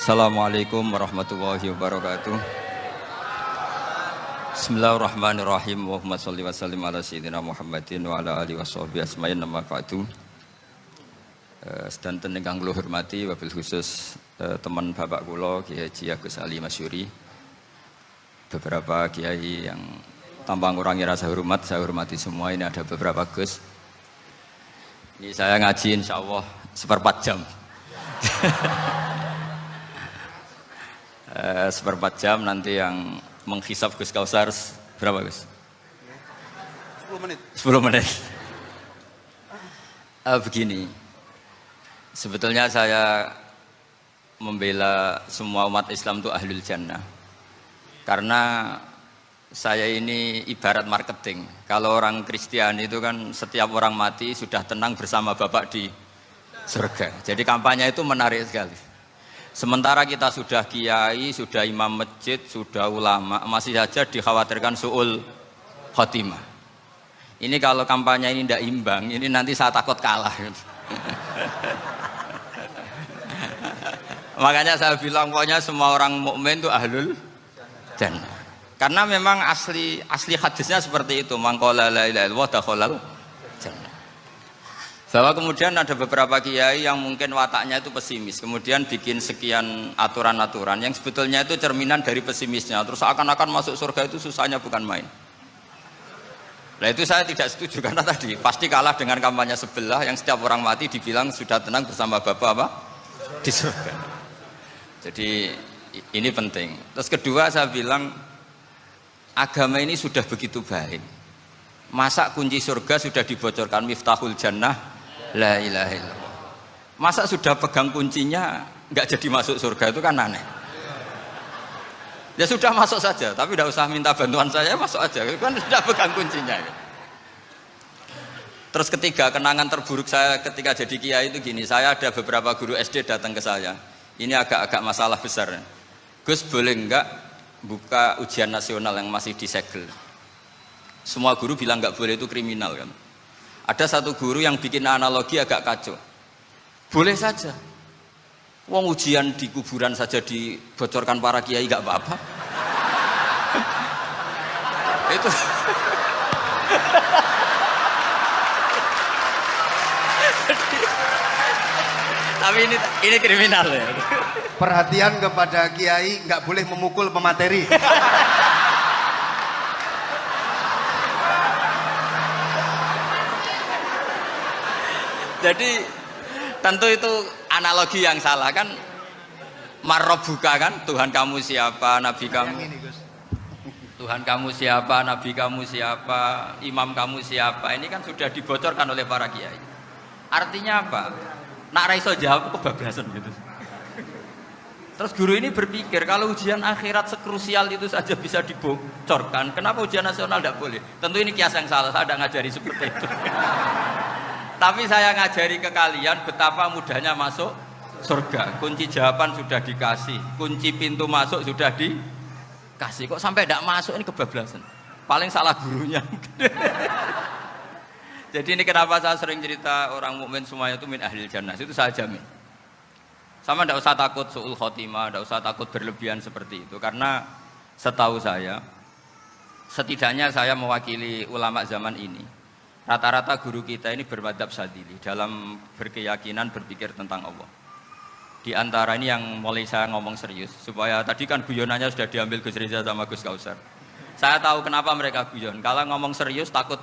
Assalamualaikum warahmatullahi wabarakatuh. Bismillahirrahmanirrahim. Allahumma sholli wa sallim ala sayyidina Muhammadin wa ala alihi washabihi asma'in nama ba'du. Sedanten ingkang kula hormati wabil khusus teman bapak kula Kiai Haji Agus Ali Masyuri. Beberapa kiai yang tanpa ngurangi rasa hormat, saya hormati semua. Ini ada beberapa Gus. Ini saya ngaji insyaallah seperempat jam. Seperempat jam nanti yang menghisap Gus Kausar berapa Gus? 10 menit. 10 menit. Begini, sebetulnya saya membela semua umat Islam itu ahlul jannah. Karena saya ini ibarat marketing. Kalau orang Kristiani itu kan setiap orang mati sudah tenang bersama Bapak di surga. Jadi kampanye itu menarik sekali. Sementara kita sudah kiai, sudah imam masjid, sudah ulama, masih saja dikhawatirkan su'ul khotimah. Ini kalau kampanye ini tidak imbang, ini nanti saya takut kalah. Makanya saya bilang pokoknya semua orang mukmin itu ahlul jannah. Karena memang asli hadisnya seperti itu, man qala la ilaha illallah dakhalal jannah. Bahwa kemudian ada beberapa kiai yang mungkin wataknya itu pesimis, kemudian bikin sekian aturan-aturan yang sebetulnya itu cerminan dari pesimisnya, terus akan-akan masuk surga itu susahnya bukan main. Nah itu saya tidak setuju karena tadi pasti kalah dengan kampanye sebelah yang setiap orang mati dibilang sudah tenang bersama Bapak apa? Di surga. Jadi ini penting. Terus kedua saya bilang agama ini sudah begitu baik. Masa kunci surga sudah dibocorkan miftahul jannah la ilaha illallah. Masa sudah pegang kuncinya nggak jadi masuk surga, itu kan aneh. Ya sudah masuk saja, tapi tidak usah minta bantuan saya, masuk aja, kan sudah pegang kuncinya. Terus ketiga, kenangan terburuk saya ketika jadi kiai itu gini, saya ada beberapa guru SD datang ke saya. Ini agak-agak masalah besar. Gus boleh enggak buka ujian nasional yang masih disegel? Semua guru bilang nggak boleh, itu kriminal kan. Ada satu guru yang bikin analogi agak kacau. Boleh saja. Wong ujian di kuburan saja dibocorkan para kiai nggak apa-apa. Itu. Tapi ini kriminal ya. Perhatian kepada kiai, nggak boleh memukul pemateri. Jadi tentu itu analogi yang salah kan. Marrobuka kan, Tuhan kamu siapa, Nabi kamu. Tuhan kamu siapa, Nabi kamu siapa, imam kamu siapa. Ini kan sudah dibocorkan oleh para kiai. Artinya apa? Nak raiso jawab kebablasan gitu. Terus guru ini berpikir kalau ujian akhirat sekrusial itu saja bisa dibocorkan, kenapa ujian nasional tidak boleh? Tentu ini kias yang salah, saya tidak ngajari seperti itu. Tapi saya ngajari ke kalian betapa mudahnya masuk surga. Kunci jawaban sudah dikasih, kunci pintu masuk sudah dikasih. Kok sampai tidak masuk, ini kebablasan. Paling salah gurunya. Jadi ini kenapa saya sering cerita orang mukmin semuanya itu min ahlil jannah, itu saya jamin. Sama tidak usah takut su'ul khotimah, tidak usah takut berlebihan seperti itu. Karena setahu saya, setidaknya saya mewakili ulama zaman ini. Rata-rata guru kita ini bermadzhab Syadzili dalam berkeyakinan berpikir tentang Allah. Di antara ini yang mulai saya ngomong serius, supaya tadi kan guyonannya sudah diambil Gus Riza sama Gus Kausar. Saya tahu kenapa mereka guyon. Kalau ngomong serius takut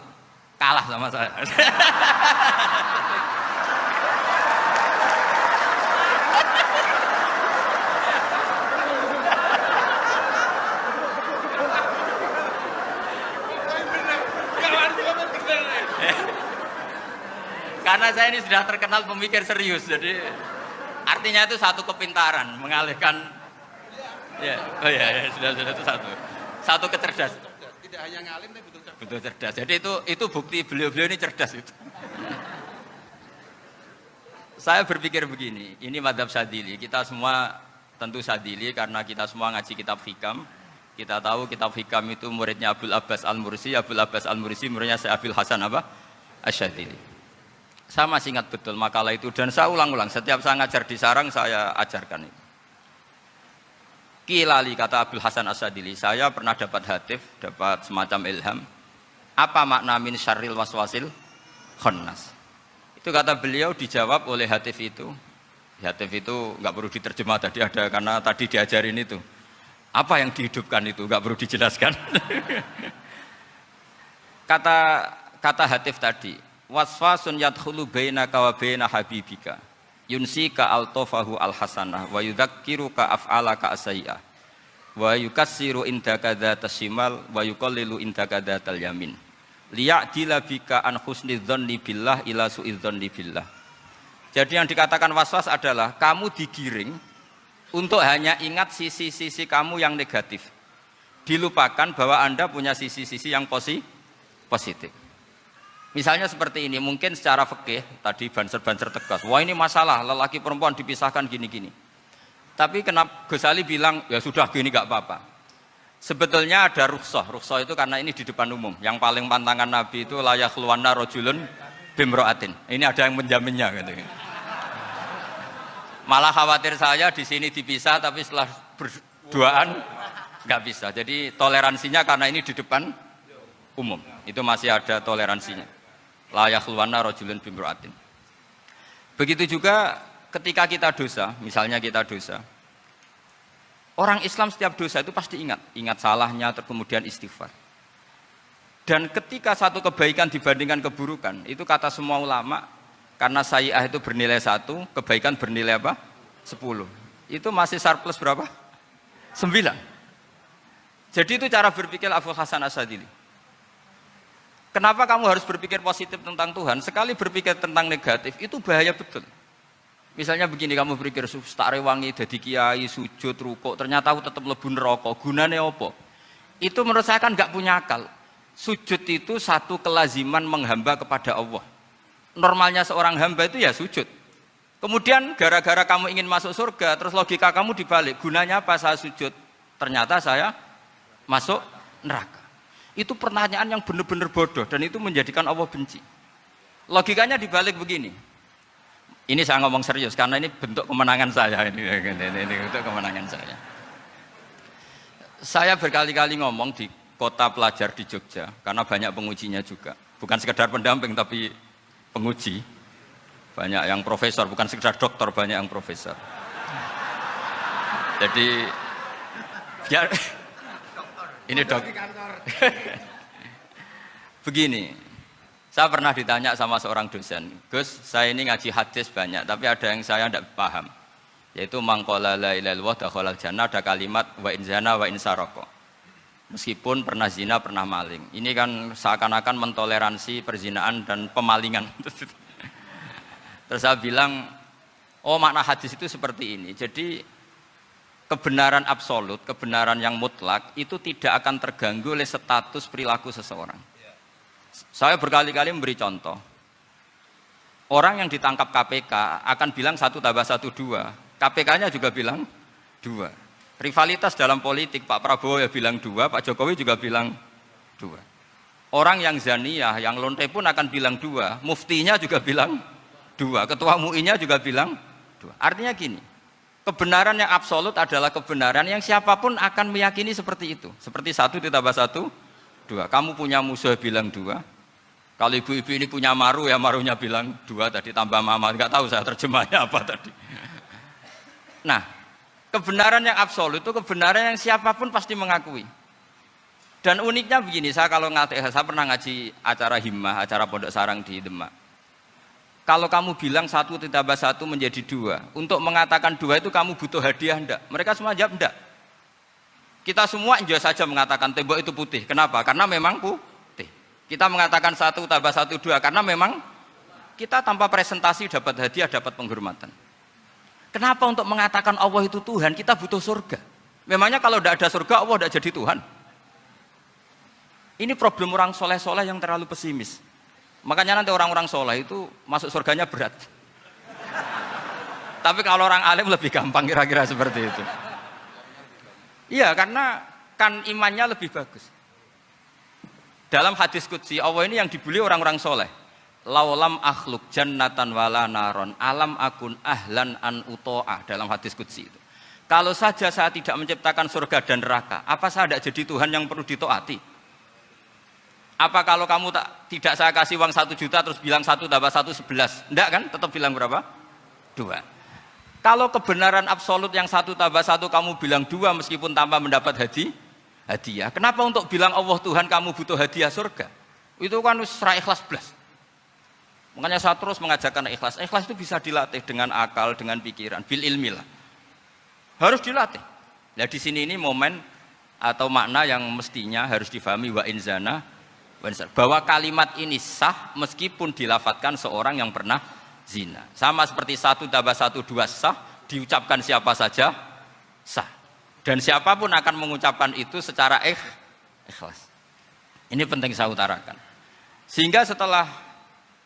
kalah sama saya. Karena saya ini sudah terkenal pemikir serius, jadi artinya itu satu kepintaran mengalihkan, ya, oh ya, sudah itu satu kecerdasan. Tidak hanya ngalim tapi betul cerdas. Betul cerdas. Jadi itu bukti beliau ini cerdas itu. Saya berpikir begini, ini madzhab Syadzili, kita semua tentu Syadzili karena kita semua ngaji kitab hikam. Kita tahu kitab hikam itu muridnya Abul Abbas Al-Mursi, Abul Abbas Al-Mursi muridnya Syekh Abil Hasan apa? Asy-Syadzili. Saya masih ingat betul makalah itu dan saya ulang-ulang setiap saya ngajar di sarang saya ajarkan itu. Kilali kata Abdul Hasan As-Sadili, saya pernah dapat hatif, dapat semacam ilham. Apa makna min syarril waswasil khannas? Itu kata beliau dijawab oleh hatif itu. Hatif itu nggak perlu diterjemah tadi ada karena tadi diajarin itu. Apa yang dihidupkan itu nggak perlu dijelaskan. kata hatif tadi, waswasun yadkhulu bainaka wa baina habibika. Yunsika altofahu alhasanah wa yudzakiruka af'alaka asai'ah wa yukassiru indaka dzatas shimal wa yuqallilu indaka dzatal yamin liya'dila bika an husni dzanni billah ila su'i dzanni billah. Jadi yang dikatakan waswas adalah kamu digiring untuk hanya ingat sisi-sisi kamu yang negatif, dilupakan bahwa Anda punya sisi-sisi yang positif. Misalnya seperti ini, mungkin secara fikih tadi banser-banser tegas, wah ini masalah lelaki perempuan dipisahkan gini-gini. Tapi kenapa Gus Ali bilang ya sudah gini gak apa-apa. Sebetulnya ada rukhsah itu karena ini di depan umum. Yang paling pantangan Nabi itu la yakhluwanna rajulun bimra'atin. Ini ada yang menjaminnya gitu. Malah khawatir saya di sini dipisah tapi setelah berduaan nggak bisa. Jadi toleransinya karena ini di depan umum. Itu masih ada toleransinya. La yakhluwanna rajulun bimra'atin. Begitu juga ketika kita dosa, misalnya kita dosa. Orang Islam setiap dosa itu pasti ingat salahnya, kemudian istighfar. Dan ketika satu kebaikan dibandingkan keburukan, itu kata semua ulama, karena sayyi'ah itu bernilai 1, kebaikan bernilai apa? 10. Itu masih surplus berapa? 9. Jadi itu cara berpikir Abdul Hasan As-Sadili. Kenapa kamu harus berpikir positif tentang Tuhan? Sekali berpikir tentang negatif, itu bahaya betul. Misalnya begini, kamu berpikir, tak rewangi, jadi kiai, sujud, rukuk, ternyata aku tetap lebu neraka, gunanya apa? Itu menurut saya kan nggak punya akal. Sujud itu satu kelaziman menghamba kepada Allah. Normalnya seorang hamba itu ya sujud. Kemudian gara-gara kamu ingin masuk surga, terus logika kamu dibalik, gunanya apa saya sujud? Ternyata saya masuk neraka. Itu pertanyaan yang benar-benar bodoh dan itu menjadikan Allah benci. Logikanya dibalik begini. Ini saya ngomong serius karena ini bentuk kemenangan saya ini bentuk kemenangan saya. Saya berkali-kali ngomong di kota pelajar di Jogja karena banyak pengujinya juga. Bukan sekedar pendamping tapi penguji. Banyak yang profesor, bukan sekedar dokter, banyak yang profesor. Jadi biar ini dok. Begini, saya pernah ditanya sama seorang dosen, Gus, saya ini ngaji hadis banyak, tapi ada yang saya tidak paham, yaitu mangkola la ilaha illallah dakhalal jannah, ada kalimat wa in zana wa in saraka. Meskipun pernah zina, pernah maling. Ini kan seakan-akan mentoleransi perzinaan dan pemalingan. Terus saya bilang, oh makna hadis itu seperti ini. Jadi kebenaran absolut, kebenaran yang mutlak itu tidak akan terganggu oleh status perilaku seseorang. Saya berkali-kali memberi contoh. Orang yang ditangkap KPK akan bilang 1 tambah 1 2. KPK-nya juga bilang 2. Rivalitas dalam politik, Pak Prabowo ya bilang 2, Pak Jokowi juga bilang 2. Orang yang zaniyah, yang lonte pun akan bilang 2. Muftinya juga bilang 2. Ketua MUI-nya juga bilang 2. Artinya gini, kebenaran yang absolut adalah kebenaran yang siapapun akan meyakini seperti itu. Seperti 1 ditambah 1, 2. Kamu punya musuh bilang 2. Kalau ibu-ibu ini punya maru ya marunya bilang 2 tadi tambah mama. Enggak tahu saya terjemahnya apa tadi. Nah, kebenaran yang absolut itu kebenaran yang siapapun pasti mengakui. Dan uniknya begini, saya pernah ngaji acara himmah, acara pondok sarang di Demak. Kalau kamu bilang 1 ditambah 1 menjadi 2, untuk mengatakan 2 itu kamu butuh hadiah enggak? Mereka semua jawab enggak. Kita semua enjoy saja mengatakan tembok itu putih. Kenapa? Karena memang putih. Kita mengatakan 1 tambah 1 2 karena memang kita tanpa presentasi dapat hadiah, dapat penghormatan. Kenapa untuk mengatakan Allah itu Tuhan kita butuh surga? Memangnya kalau tidak ada surga Allah tidak jadi Tuhan? Ini problem orang soleh-soleh yang terlalu pesimis. Makanya nanti orang-orang soleh itu masuk surganya berat. Tapi kalau orang alim lebih gampang kira-kira seperti itu. Iya, karena kan imannya lebih bagus. Dalam hadis qudsi, Allah ini yang dibuli orang-orang soleh. Laulam akhluk jannatan wala naron alam akun ahlan an uto'ah. Dalam hadis qudsi itu. Kalau saja saya tidak menciptakan surga dan neraka, apa saya tidak jadi Tuhan yang perlu ditaati? Apa kalau kamu tidak saya kasih uang 1 juta terus bilang 1 tambah 1 11? Enggak kan? Tetap bilang berapa? 2. Kalau kebenaran absolut yang 1 tambah 1 kamu bilang 2 meskipun tanpa mendapat hadiah. Kenapa untuk bilang Allah Tuhan kamu butuh hadiah surga? Itu kan serah ikhlas belas. Makanya saya terus mengajarkan ikhlas. Ikhlas itu bisa dilatih dengan akal, dengan pikiran, bil ilmi lah. Harus dilatih. Nah di sini ini momen atau makna yang mestinya harus difahami wa inzana bahwa kalimat ini sah meskipun dilafatkan seorang yang pernah zina. Sama seperti 1 tambah 1 2 sah, diucapkan siapa saja sah. Dan siapapun akan mengucapkan itu secara ikhlas. Ini penting saya utarakan. Sehingga setelah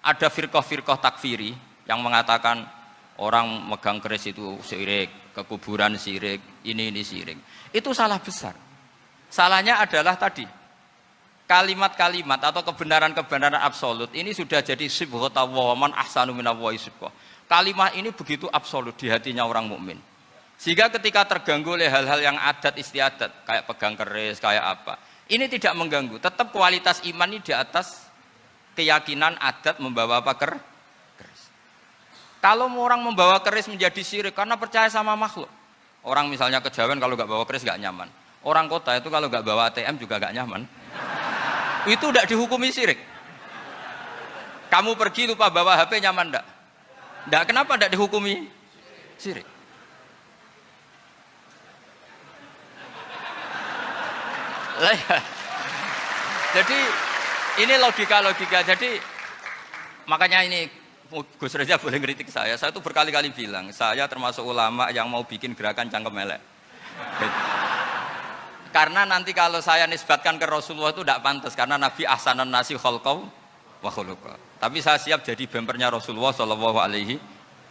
ada firqah-firqah takfiri yang mengatakan orang megang keris itu syirik, ke kuburan syirik, ini syirik. Itu salah besar. Salahnya adalah tadi kalimat-kalimat atau kebenaran-kebenaran absolut ini sudah jadi sibghatullah man ahsanu minallahi sibghah. Kalimat ini begitu absolut di hatinya orang mukmin. Sehingga ketika terganggu oleh hal-hal yang adat istiadat kayak pegang keris, kayak apa, ini tidak mengganggu. Tetap kualitas iman ini di atas keyakinan adat membawa apa keris. Kalau orang membawa keris menjadi syirik karena percaya sama makhluk. Orang misalnya kejawen kalau nggak bawa keris nggak nyaman. Orang kota itu kalau nggak bawa ATM juga nggak nyaman. Itu tidak dihukumi syirik. Kamu pergi lupa bawa HP nyaman enggak? Enggak, kenapa tidak dihukumi syirik? Jadi ini logika-logika. Jadi makanya ini Gus Reza boleh ngeritik saya itu berkali-kali bilang saya termasuk ulama yang mau bikin gerakan cangkem elek. Karena nanti kalau saya nisbatkan ke Rasulullah itu tidak pantas karena Nabi ahsanan nasi khalqau wa khuluqa. Tapi saya siap jadi bempernya Rasulullah Shallallahu Alaihi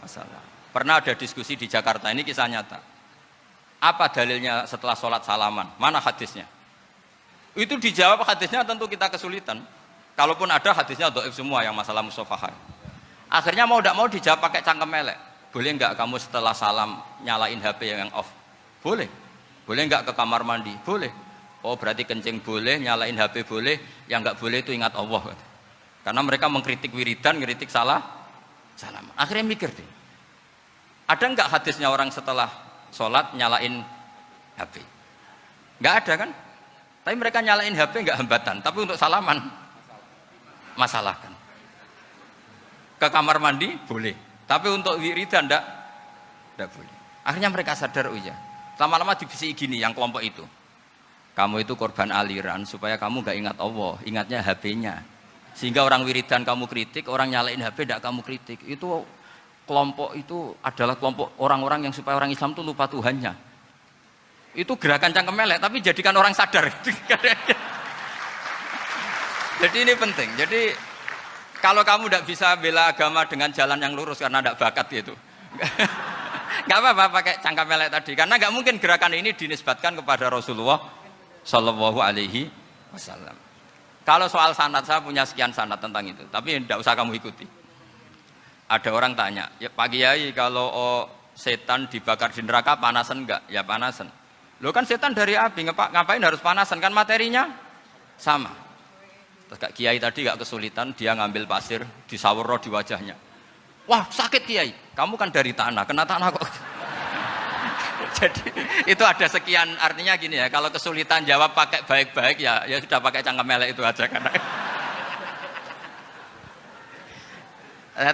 Wasallam. Pernah ada diskusi di Jakarta, ini kisah nyata. Apa dalilnya setelah sholat salaman? Mana hadisnya? Itu dijawab hadisnya tentu kita kesulitan. Kalaupun ada hadisnya dhaif semua yang masalah musafahah. Akhirnya mau tidak mau dijawab pakai cangkem elek. Boleh enggak kamu setelah salam nyalain HP yang off? Boleh. Boleh enggak ke kamar mandi? Boleh. Oh berarti kencing boleh, nyalain HP boleh, yang enggak boleh itu ingat Allah. Karena mereka mengkritik wiridan, ngeritik salam. Akhirnya mikir deh. Ada enggak hadisnya orang setelah sholat nyalain HP? Enggak ada kan? Tapi mereka nyalain HP enggak hambatan, tapi untuk salaman masalahkan. Ke kamar mandi boleh, tapi untuk wiridan enggak boleh. Akhirnya mereka sadar, oh iya. Lama-lama dibisiki gini yang kelompok itu. Kamu itu korban aliran supaya kamu enggak ingat Allah, ingatnya HP-nya. Sehingga orang wiridan kamu kritik, orang nyalain HP enggak kamu kritik. Itu kelompok itu adalah kelompok orang-orang yang supaya orang Islam itu lupa Tuhannya. Itu gerakan cangkem elek, tapi jadikan orang sadar. Jadi ini penting. Jadi kalau kamu tidak bisa bela agama dengan jalan yang lurus karena tidak bakat gitu, nggak apa-apa pakai cangkem elek tadi. Karena nggak mungkin gerakan ini dinisbatkan kepada Rasulullah Shallallahu Alaihi Wasallam. Kalau soal sanad, saya punya sekian sanad tentang itu, tapi tidak usah kamu ikuti. Ada orang tanya, ya Pak Kiai kalau setan dibakar di neraka panasan enggak? Ya panasan. Lo kan setan dari api, ngapain harus panasan? Kan materinya sama. Terus Kak Kiai tadi gak kesulitan, dia ngambil pasir, disawero di wajahnya. Wah sakit Kiai, kamu kan dari tanah, kena tanah kok. Jadi itu ada sekian, artinya gini ya, kalau kesulitan jawab pakai baik-baik ya sudah pakai cangkem elek itu aja karena.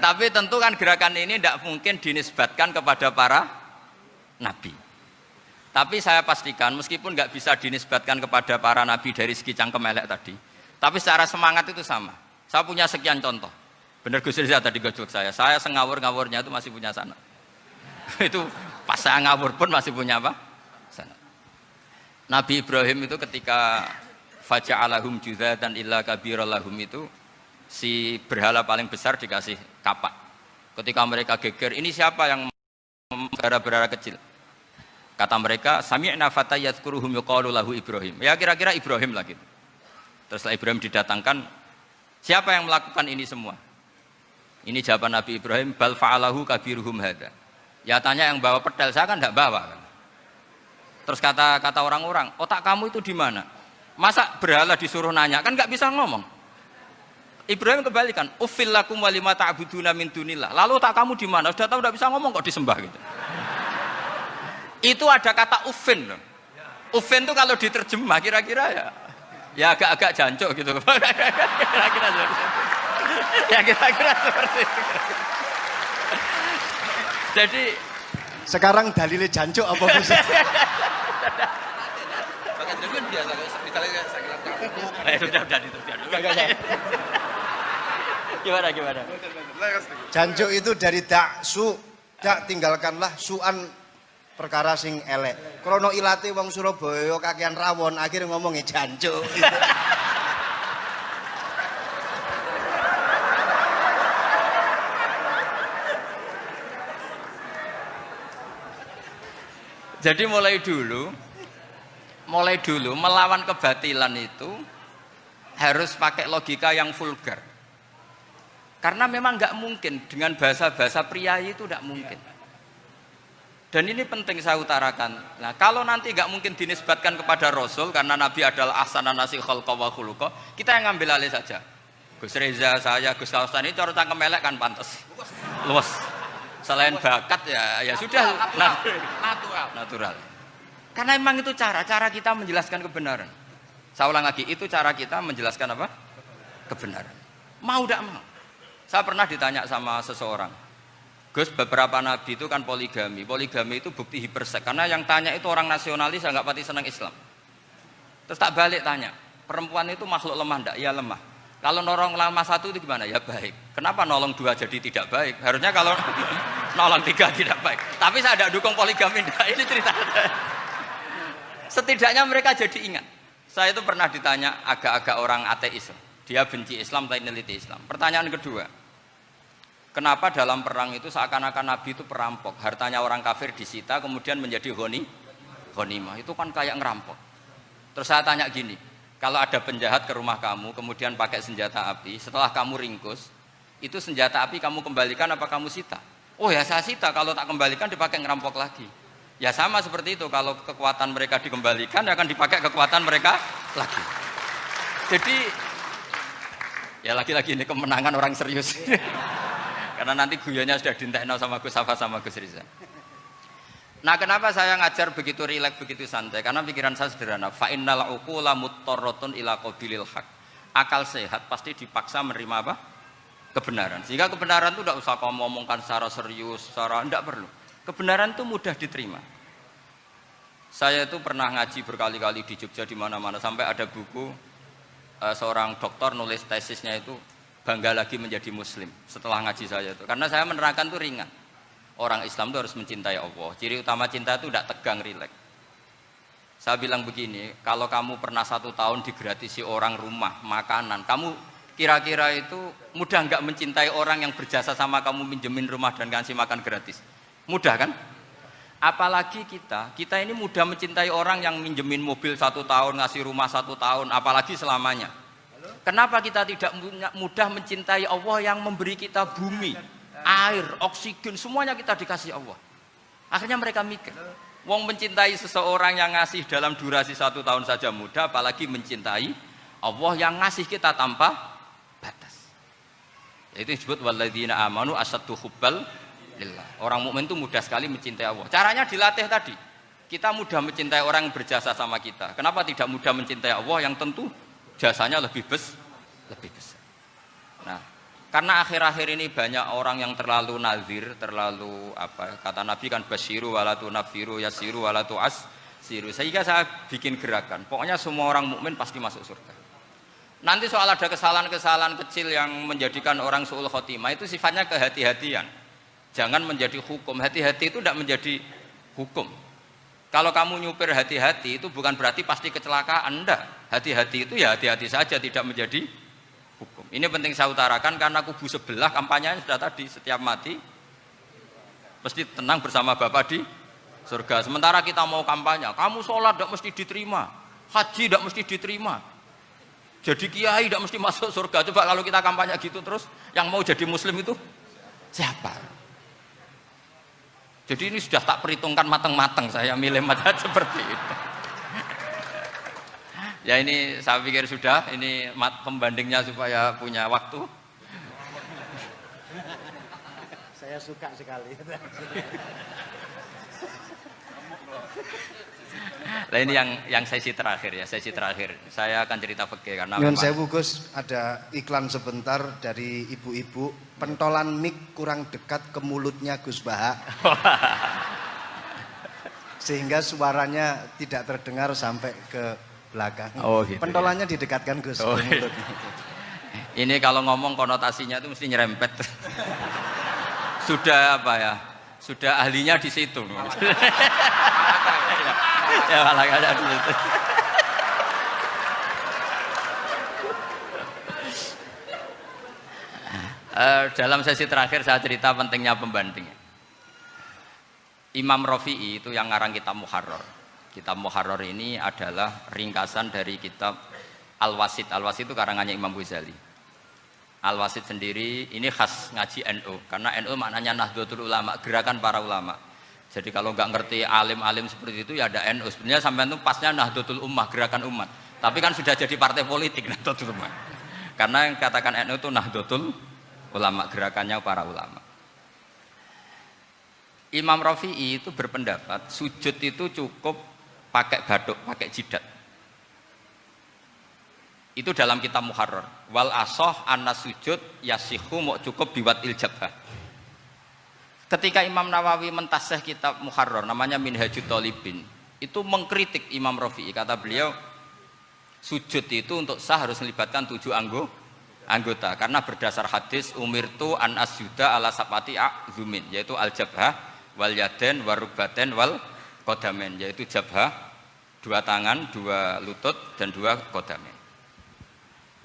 Tapi tentu kan gerakan ini tidak mungkin dinisbatkan kepada para nabi. Tapi saya pastikan meskipun nggak bisa dinisbatkan kepada para nabi dari segi cangkem elek tadi, tapi secara semangat itu sama. Saya punya sekian contoh. Benar Gus Riza tadi gojok saya sengawur-ngawurnya itu masih punya sanad. Itu pas saya ngawur pun masih punya apa? Sanad. Nabi Ibrahim itu ketika faja'alahum juzatan illa kabirallahum itu si berhala paling besar dikasih kapak. Ketika mereka geger, ini siapa yang berhala-berhala kecil? Kata mereka, sami'na fata yadhkuruhum yuqalu lahu Ibrahim. Ya kira-kira Ibrahim lah gitu. Terus setelah Ibrahim didatangkan, siapa yang melakukan ini semua? Ini jawaban Nabi Ibrahim, bal fa'alahu kabiruhum hadza. Ya tanya yang bawa pedal, saya kan tidak bawa kan. Terus kata orang-orang, otak kamu itu di mana? Masa berhala disuruh nanya, kan nggak bisa ngomong. Ibrahim kembalikan, uffil lakum walima ta'buduna min dunillah. Lalu otak kamu di mana? Sudah tahu nggak bisa ngomong kok disembah gitu. Itu ada kata uffin loh. Uffin itu kalau diterjemah kira-kira ya agak-agak jancuk gitu. Kira-kira ya kira-kira seperti itu. Jadi Sekarang dalilnya jancuk apa bisa? Pakai dengan biasa misalnya saya bilang Gimana? Jancuk itu dari daksu, dak tinggalkanlah suan perkara sing elek. Krono ilate wong Surabaya kakean rawon, akhirnya ngomongnya jancuk. Gitu. Jadi mulai dulu melawan kebatilan itu harus pakai logika yang vulgar. Karena memang nggak mungkin dengan bahasa-bahasa priayi itu nggak mungkin. Dan ini penting saya utarakan. Nah, kalau nanti nggak mungkin dinisbatkan kepada Rasul karena Nabi adalah ahsanan nasi khalqa wa khuluqa, kita yang ngambil alih saja. Gus Reza, saya, Gus Kaustan ini cara cangkem elek kan pantas. Luas. Selain bakat ya sudah natural. Karena memang itu cara kita menjelaskan kebenaran. Saya ulang lagi, itu cara kita menjelaskan apa? Kebenaran. Mau tidak mau. Saya pernah ditanya sama seseorang, Gus, beberapa nabi itu kan poligami. Poligami itu bukti hiperseks. Karena yang tanya itu orang nasionalis, nggak pati senang Islam. Terus tak balik tanya, perempuan itu makhluk lemah enggak? Ya lemah. Kalau nolong lama satu itu gimana? Ya baik. Kenapa nolong dua jadi tidak baik? Harusnya kalau nolong tiga tidak baik. Tapi saya tidak dukung poligami. Nah, ini cerita. Setidaknya mereka jadi ingat. Saya itu pernah ditanya agak-agak orang ateis. Dia benci Islam tapi neliti Islam. Pertanyaan kedua, kenapa dalam perang itu seakan-akan Nabi itu perampok? Hartanya orang kafir disita kemudian menjadi ghanimah. Itu kan kayak ngerampok. Terus saya tanya gini, kalau ada penjahat ke rumah kamu, kemudian pakai senjata api, setelah kamu ringkus, itu senjata api kamu kembalikan apa kamu sita? Oh ya saya sita, kalau tak kembalikan dipakai ngerampok lagi. Ya sama seperti itu, kalau kekuatan mereka dikembalikan, akan dipakai kekuatan mereka lagi. Jadi, ya lagi-lagi ini kemenangan orang serius. Karena nanti guyonnya sudah dintekno sama Gus Safa sama Gus Riza. Nah, kenapa saya ngajar begitu rileks, begitu santai? Karena pikiran saya sederhana. Fa innal uqula muttarratun ila qabilil haq. Akal sehat pasti dipaksa menerima apa? Kebenaran. Sehingga kebenaran itu tidak usah kamu ngomongkan secara serius, tidak perlu. Kebenaran itu mudah diterima. Saya itu pernah ngaji berkali-kali di Jogja di mana-mana sampai ada buku seorang dokter nulis tesisnya itu bangga lagi menjadi muslim setelah ngaji saya itu. Karena saya menerangkan itu ringan. Orang Islam itu harus mencintai Allah. Ciri utama cinta itu tidak tegang, rileks. Saya bilang begini, kalau kamu pernah 1 tahun digratisi orang rumah, makanan, kamu kira-kira itu mudah nggak mencintai orang yang berjasa sama kamu minjemin rumah dan ngasih makan gratis? Mudah kan? Apalagi kita ini mudah mencintai orang yang minjemin mobil 1 tahun, ngasih rumah 1 tahun, apalagi selamanya. Kenapa kita tidak mudah mencintai Allah yang memberi kita bumi, air, oksigen, semuanya kita dikasih Allah? Akhirnya mereka mikir, wong mencintai seseorang yang ngasih dalam durasi 1 tahun saja mudah, apalagi mencintai Allah yang ngasih kita tanpa batas. Itu disebut walladzina amanu asaddu hubbal lillah. Orang mukmin itu mudah sekali mencintai Allah. Caranya dilatih tadi. Kita mudah mencintai orang yang berjasa sama kita. Kenapa tidak mudah mencintai Allah yang tentu jasanya lebih besar? Nah, karena akhir-akhir ini banyak orang yang terlalu nazir, terlalu kata Nabi kan basyiru walatu nafiru yasiru walatu asiru. Sehingga saya bikin gerakan. Pokoknya semua orang mukmin pasti masuk surga. Nanti soal ada kesalahan-kesalahan kecil yang menjadikan orang su'ul khotimah itu sifatnya kehati-hatian. Jangan menjadi hukum. Hati-hati itu tidak menjadi hukum. Kalau kamu nyupir hati-hati itu bukan berarti pasti kecelakaan, enggak. Hati-hati itu ya hati-hati saja, tidak menjadi hukum. Ini penting saya utarakan karena kubu sebelah kampanyenya sudah tadi, setiap mati mesti tenang bersama Bapak di surga. Sementara kita mau kampanye, kamu sholat tidak mesti diterima, haji tidak mesti diterima, jadi kiai tidak mesti masuk surga. Coba kalau kita kampanye gitu terus, yang mau jadi muslim itu siapa? Jadi ini sudah tak perhitungkan matang-matang saya milih madhab seperti itu. Ya ini saya pikir sudah, ini pembandingnya supaya punya waktu. Saya suka sekali. Nah ini yang sesi terakhir ya, sesi terakhir. Saya akan cerita fikih karena Nyun sewu Gus, ada iklan sebentar dari ibu-ibu, pentolan mic kurang dekat ke mulutnya Gus Baha. Sehingga suaranya tidak terdengar sampai ke belakang. Oh, gitu, pentolannya didekatkan Gus ke mulut. Ini kalau ngomong konotasinya itu mesti nyerempet. Sudah apa ya? Sudah ahlinya di situ. Ya malah ada di situ. Dalam sesi terakhir saya cerita pentingnya pembanding. Imam Rafi'i itu yang ngarang kitab Muharrar. Kitab Muharrar ini adalah ringkasan dari kitab Al-Wasit. Al-Wasit itu karangannya Imam Ghazali. Al-Wasit sendiri ini khas ngaji NU karena NU maknanya Nahdlatul Ulama, gerakan para ulama. Jadi kalau nggak ngerti alim-alim seperti itu ya ada NU. Sebenarnya sampai itu pasnya Nahdlatul Ummah, gerakan umat. Tapi kan sudah jadi partai politik Nahdlatul Ummah. Karena yang katakan NU itu Nahdlatul Ulama, gerakannya para ulama. Imam Rafi'i itu berpendapat sujud itu cukup pakai batuk, pakai jidat. Itu dalam kitab Muharrar. Wal asoh anna sujud yasihu mau cukup biwat iljabah. Ketika Imam Nawawi mentasih kitab Muharrar namanya Minhajut Thalibin, itu mengkritik Imam Rafi'i. Kata beliau, sujud itu untuk sah harus melibatkan 7 anggota karena berdasar hadis umirtu an asjuda ala sapati a'zumin, yaitu al-jabhah wal yaden warubaten wal qadamen, yaitu jabhah 2 tangan, 2 lutut dan 2 qadamen.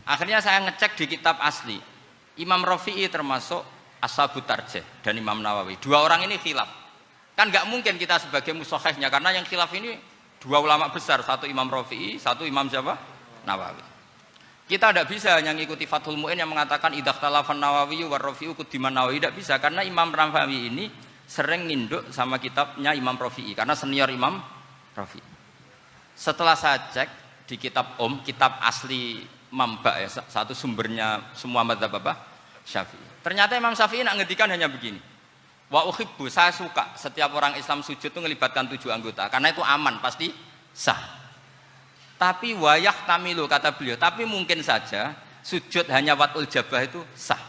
Akhirnya saya ngecek di kitab asli. Imam Rafi'i termasuk Ashabut Tarjih dan Imam Nawawi. 2 orang ini khilaf. Kan nggak mungkin kita sebagai mushahihnya karena yang khilaf ini 2 ulama besar, satu Imam Rafi'i, satu Imam siapa? Nawawi. Kita tidak bisa hanya ngikuti Fathul Mu'in yang mengatakan idzakhtalafan Nawawi war Rafi'u kudiman Nawawi, tidak bisa karena Imam Nawawi ini sering nginduk sama kitabnya Imam Rafi'i karena senior Imam Rafi'i. Setelah saya cek di kitab kitab asli Mamba ya, satu sumbernya semua mazhab apa? Syafi'i. Ternyata Imam Syafi'i nak ngedikan hanya begini. Wa uhibbu, saya suka setiap orang Islam sujud itu melibatkan 7 anggota karena itu aman, pasti sah. Tapi wayah tamilu kata beliau, tapi mungkin saja sujud hanya watul jabah itu sah.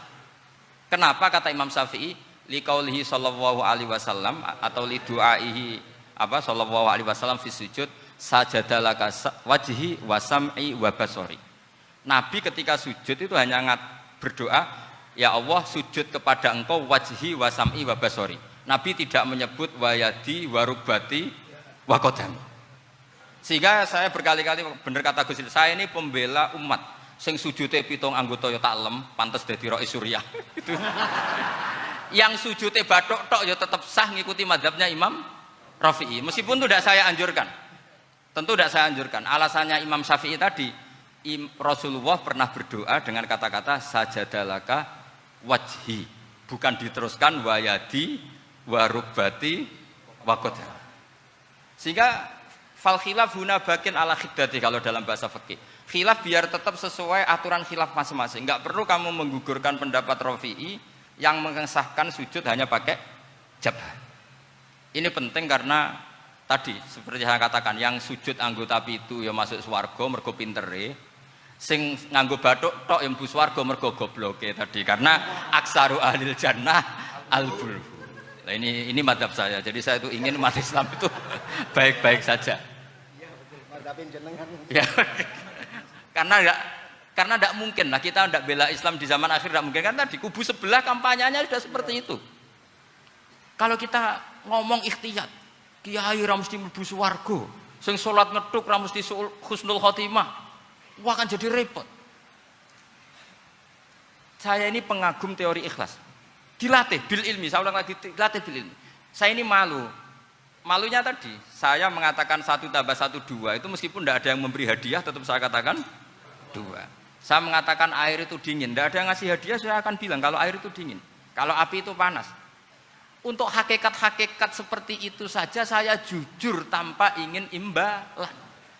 Kenapa kata Imam Syafi'i? Liqaulihi sallallahu alaihi wasallam atau li du'aihi apa sallallahu alaihi wasallam fi sujud sajadalaka wajhi wa sam'i wa basari. Nabi ketika sujud itu hanya berdoa, ya Allah sujud kepada engkau wajhi wa sam'i wa basari. Nabi tidak menyebut wayadi wa rubati wa qadami. Sehingga saya berkali-kali bener kata Gus, saya ini pembela umat sing sujudnya 7 anggota ya tak lem, pantes dadi Rais Suriah. Itu. Yang sujudnya bathuk tok ya tetap sah ngikuti mazhabnya Imam Rafi'i. Meskipun itu tidak saya anjurkan. Tentu tidak saya anjurkan. Alasannya Imam Syafi'i tadi, Rasulullah pernah berdoa dengan kata-kata sajadalaka wajhi, bukan diteruskan wayadi warubati wakoda. Sehingga fal khilaf huna bakin ala khiddati kalau dalam bahasa fikih. Khilaf biar tetap sesuai aturan khilaf masing-masing. Enggak perlu kamu menggugurkan pendapat Rafi'i yang mengesahkan sujud hanya pakai jabah. Ini penting karena tadi seperti saya katakan, yang sujud anggota itu ya masuk swarga mergo pintere, sing nganggo bathuk tok yang mlebu swarga mergo gobloke tadi, karena aksaru ahlil jannah al-bul. Nah, ini mazhab saya. Jadi saya itu ingin umat Islam itu baik-baik saja. Ya. Karena tidak mungkin lah kita tidak bela Islam di zaman akhir, tidak mungkin kan tadi kubu sebelah kampanyenya sudah seperti itu. Kalau kita ngomong ikhtiyat, kiai ra mesti mlebu swarga, sing salat ngethuk ra mesti husnul khotimah. Wah kan jadi repot. Saya ini pengagum teori ikhlas. Dilatih bil ilmi, saya ulang lagi, dilatih bil ilmi. Saya ini malu. Malunya tadi, saya mengatakan 1 tambah 1 2, itu meskipun tidak ada yang memberi hadiah tetap saya katakan 2. Saya mengatakan air itu dingin, tidak ada yang ngasih hadiah, saya akan bilang kalau air itu dingin. Kalau api itu panas. Untuk hakikat-hakikat seperti itu saja saya jujur tanpa ingin imbalan.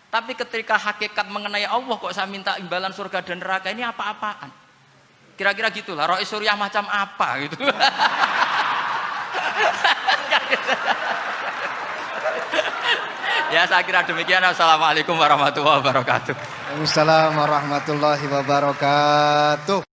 Tapi ketika hakikat mengenai Allah kok saya minta imbalan surga dan neraka, ini apa-apaan? Kira-kira gitulah, Rois Suriah macam apa gitu. Ya saya kira demikian. Assalamualaikum warahmatullahi wabarakatuh. Waalaikumsalam warahmatullahi wabarakatuh.